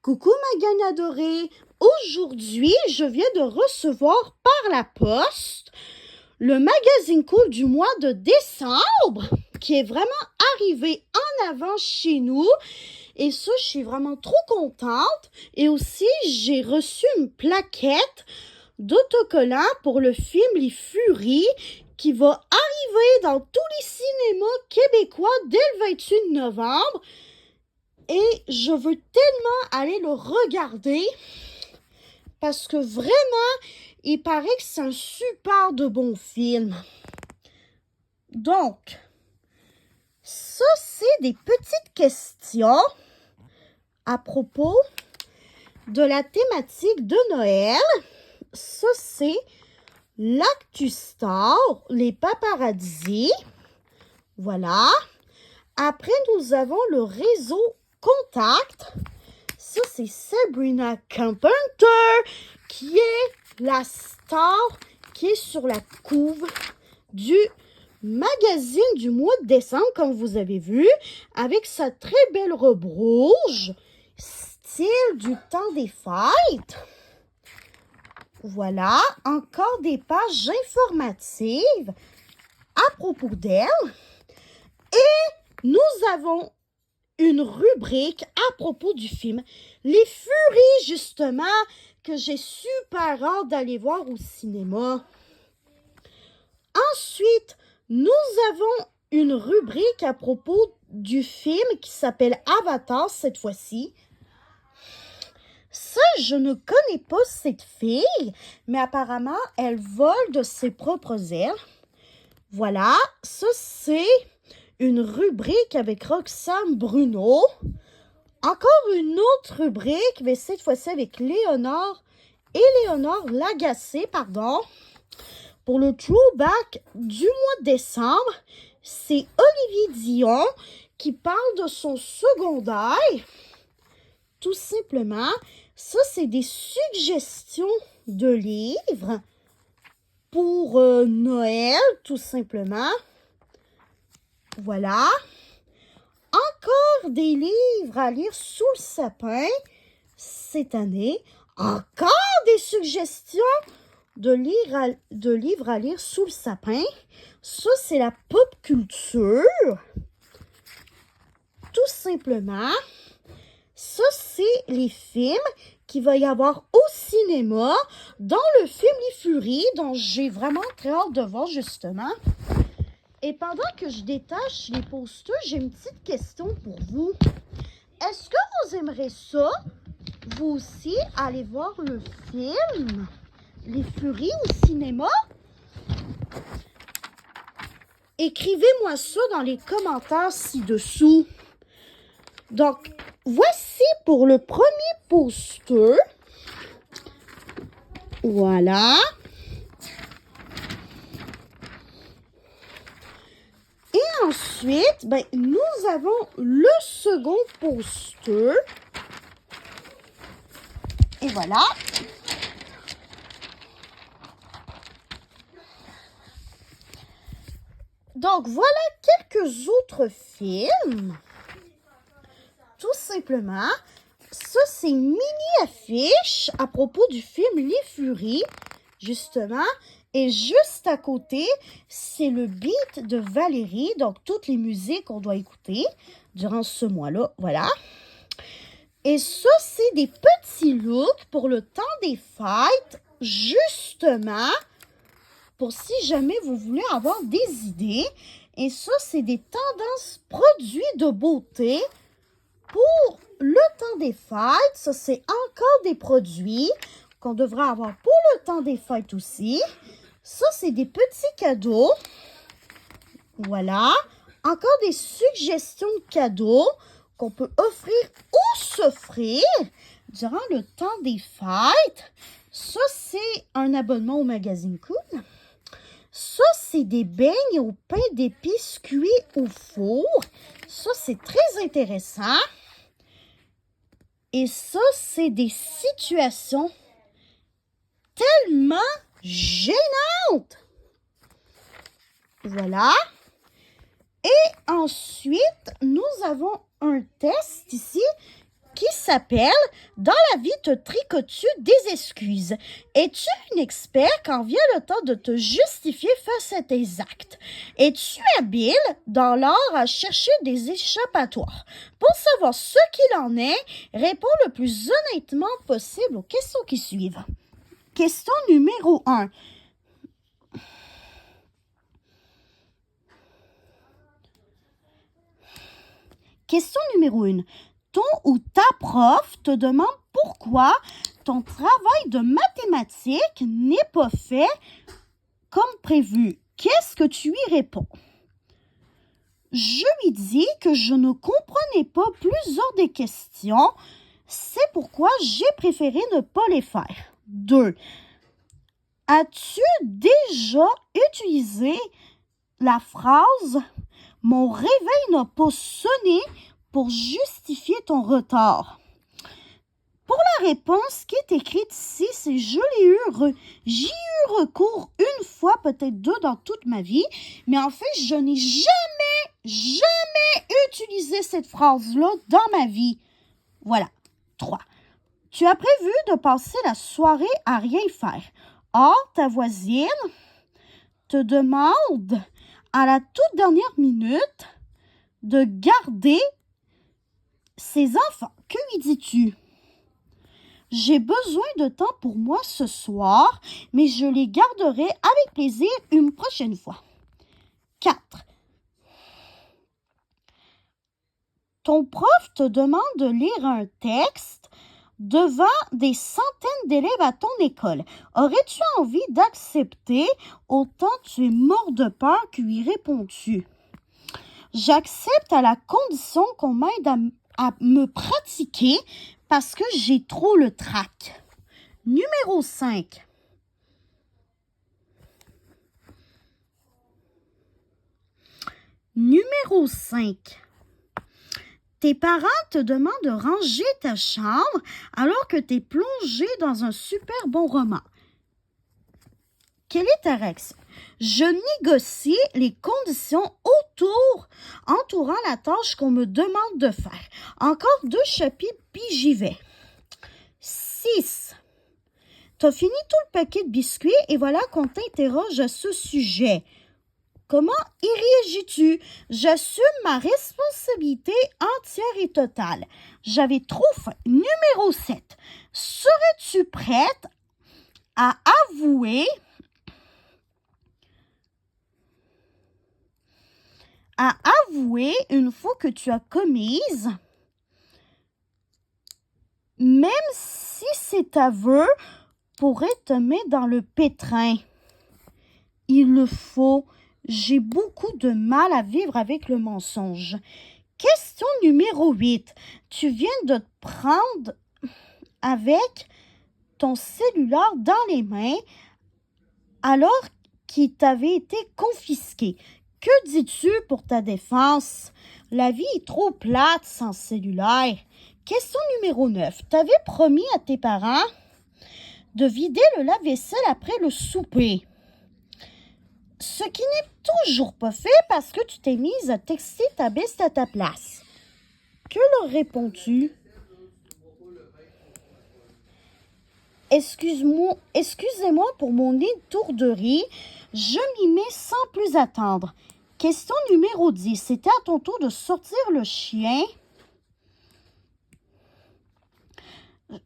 Coucou ma gagne adorée, aujourd'hui je viens de recevoir par la poste le magazine cool du mois de décembre qui est vraiment arrivé en avance chez nous et ça je suis vraiment trop contente et aussi j'ai reçu une plaquette d'autocollant pour le film Les Furies qui va arriver dans tous les cinémas québécois dès le 28 novembre. Et je veux tellement aller le regarder parce que vraiment, il paraît que c'est un super de bon film. Donc, ça, c'est des petites questions à propos de la thématique de Noël. Ça, c'est l'Actu Star, les paparazzis. Voilà. Après, nous avons le réseau Contact. Ça, c'est Sabrina Carpenter qui est la star qui est sur la couve du magazine du mois de décembre, comme vous avez vu, avec sa très belle robe rouge, style du temps des fêtes. Voilà, encore des pages informatives à propos d'elle. Et nous avons une rubrique à propos du film Les Furies, justement, que j'ai super hâte d'aller voir au cinéma. Ensuite, nous avons une rubrique à propos du film qui s'appelle Avatar cette fois-ci. Ça, je ne connais pas cette fille, mais apparemment, elle vole de ses propres ailes. Voilà, ça c'est une rubrique avec Roxane Bruno. Encore une autre rubrique, mais cette fois-ci avec Léonore Lagacé, pour le throwback du mois de décembre. C'est Olivier Dion qui parle de son secondaire. Tout simplement, ça c'est des suggestions de livres pour Noël, tout simplement. Voilà. Encore des livres à lire sous le sapin cette année. Encore des suggestions de livres à lire sous le sapin. Ça, c'est la pop culture. Tout simplement. Ça, c'est les films qu'il va y avoir au cinéma dans le film Les Furies, dont j'ai vraiment très hâte de voir, justement. Et pendant que je détache les posters, j'ai une petite question pour vous. Est-ce que vous aimeriez ça, vous aussi, aller voir le film Les Furies au cinéma? Écrivez-moi ça dans les commentaires ci-dessous. Donc, voici pour le premier poster. Voilà. Et ensuite, nous avons le second poster. Et voilà. Donc, voilà quelques autres films. Tout simplement, ça, c'est une mini-affiche à propos du film Les Furies, justement. Et juste à côté, c'est le beat de Valérie, donc toutes les musiques qu'on doit écouter durant ce mois-là, voilà. Et ça, c'est des petits looks pour le temps des fêtes, justement, pour si jamais vous voulez avoir des idées. Et ça, c'est des tendances produits de beauté pour le temps des fêtes. Ça, c'est encore des produits qu'on devrait avoir pour le temps des fêtes aussi. Ça, c'est des petits cadeaux. Voilà. Encore des suggestions de cadeaux qu'on peut offrir ou s'offrir durant le temps des fêtes. Ça, c'est un abonnement au magazine Cool. Ça, c'est des beignes au pain d'épices cuits au four. Ça, c'est très intéressant. Et ça, c'est des situations tellement gênantes. Voilà. Et ensuite, nous avons un test ici qui s'appelle « Dans la vie te tricotes-tu des excuses? Es-tu un expert quand vient le temps de te justifier face à tes actes? Es-tu habile dans l'art à chercher des échappatoires? Pour savoir ce qu'il en est, réponds le plus honnêtement possible aux questions qui suivent. Question numéro 1. Question numéro 1. Ton ou ta prof te demande pourquoi ton travail de mathématiques n'est pas fait comme prévu. Qu'est-ce que tu y réponds? Je lui dis que je ne comprenais pas plusieurs des questions. C'est pourquoi j'ai préféré ne pas les faire. 2. As-tu déjà utilisé la phrase « Mon réveil n'a pas sonné » pour justifier ton retard? Pour la réponse qui est écrite ici, c'est j'y ai eu recours une fois, peut-être 2 dans toute ma vie, mais en fait, je n'ai jamais utilisé cette phrase-là dans ma vie. Voilà. 3. Tu as prévu de passer la soirée à rien faire. Or, ta voisine te demande à la toute dernière minute de garder ses enfants. Que lui dis-tu? J'ai besoin de temps pour moi ce soir, mais je les garderai avec plaisir une prochaine fois. 4. Ton prof te demande de lire un texte devant des centaines d'élèves à ton école. Aurais-tu envie d'accepter autant tu es mort de peur que lui réponds-tu? J'accepte à la condition qu'on m'aide à me pratiquer parce que j'ai trop le trac. Numéro 5. Numéro 5. Tes parents te demandent de ranger ta chambre alors que tu es plongé dans un super bon roman. Quelle est ta réaction? Je négocie les conditions entourant la tâche qu'on me demande de faire. Encore 2 chapitres, puis j'y vais. 6. Tu as fini tout le paquet de biscuits et voilà qu'on t'interroge à ce sujet. Comment y réagis-tu? J'assume ma responsabilité entière et totale. J'avais trop faim. Numéro 7. Serais-tu prête à avouer une fois que tu as commise, même si cet aveu pourrait te mettre dans le pétrin? Il le faut. J'ai beaucoup de mal à vivre avec le mensonge. Question numéro 8. Tu viens de te prendre avec ton cellulaire dans les mains alors qu'il t'avait été confisqué. Que dis-tu pour ta défense? La vie est trop plate sans cellulaire. Question numéro 9. Tu avais promis à tes parents de vider le lave-vaisselle après le souper. Ce qui n'est toujours pas fait parce que tu t'es mise à texter ta beste à ta place. Que leur réponds-tu? Excusez-moi pour mon étourderie, je m'y mets sans plus attendre. Question numéro 10. C'était à ton tour de sortir le chien.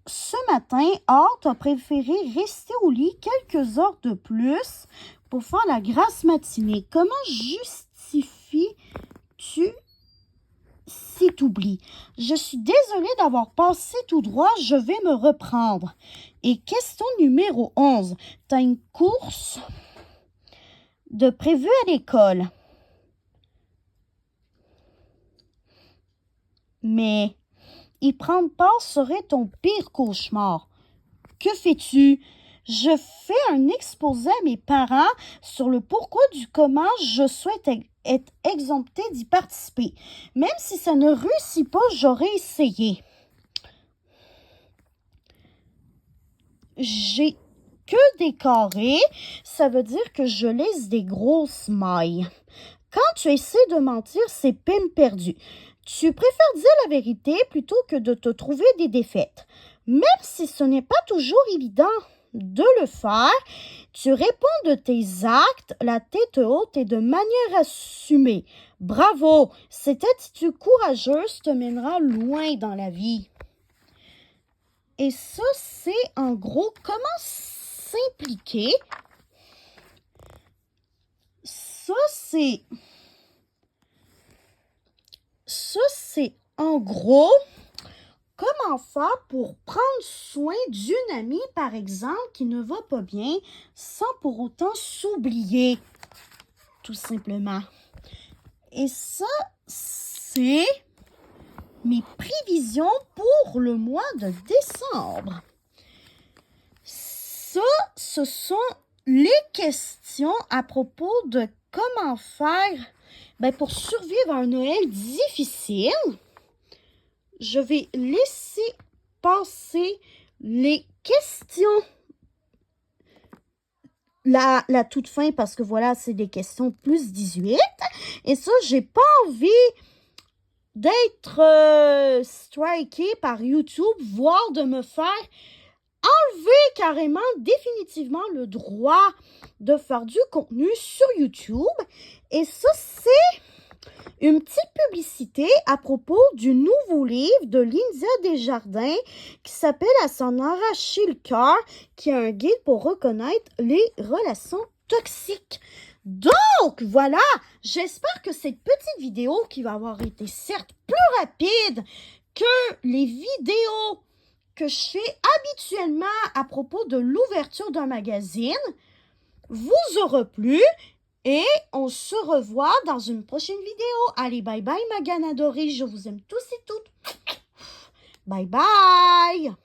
Ce matin, Or, tu as préféré rester au lit quelques heures de plus pour faire la grasse matinée. Comment justifies-tu cet oubli? Je suis désolée d'avoir passé tout droit, je vais me reprendre. Et question numéro 11. Tu as une course de prévue à l'école. Mais y prendre part serait ton pire cauchemar. Que fais-tu? Je fais un exposé à mes parents sur le pourquoi du comment je souhaite être exemptée d'y participer. Même si ça ne réussit pas, j'aurais essayé. J'ai que des carrés, ça veut dire que je laisse des grosses mailles. Quand tu essaies de mentir, c'est peine perdue. Tu préfères dire la vérité plutôt que de te trouver des défaites. Même si ce n'est pas toujours évident de le faire, tu réponds de tes actes, la tête haute et de manière assumée. Bravo! Cette attitude courageuse te mènera loin dans la vie. Et ça, c'est en gros comment s'impliquer. Ça, c'est en gros comment faire pour prendre soin d'une amie, par exemple, qui ne va pas bien, sans pour autant s'oublier, tout simplement. Et ça, c'est mes prévisions pour le mois de décembre. Ça, ce sont les questions à propos de comment faire pour survivre à un Noël difficile. Je vais laisser passer les questions la toute fin parce que voilà, c'est des questions plus 18. Et ça, j'ai pas envie d'être striké par YouTube, voire de me faire enlever carrément définitivement le droit de faire du contenu sur YouTube. Et ça, c'est une petite publicité à propos du nouveau livre de Lindsay Desjardins qui s'appelle « À s'en arracher le cœur », qui est un guide pour reconnaître les relations toxiques. Donc, voilà, j'espère que cette petite vidéo qui va avoir été certes plus rapide que les vidéos que je fais habituellement à propos de l'ouverture d'un magazine vous aura plu. Et on se revoit dans une prochaine vidéo. Allez, bye bye ma gagne adorée. Je vous aime tous et toutes. Bye bye.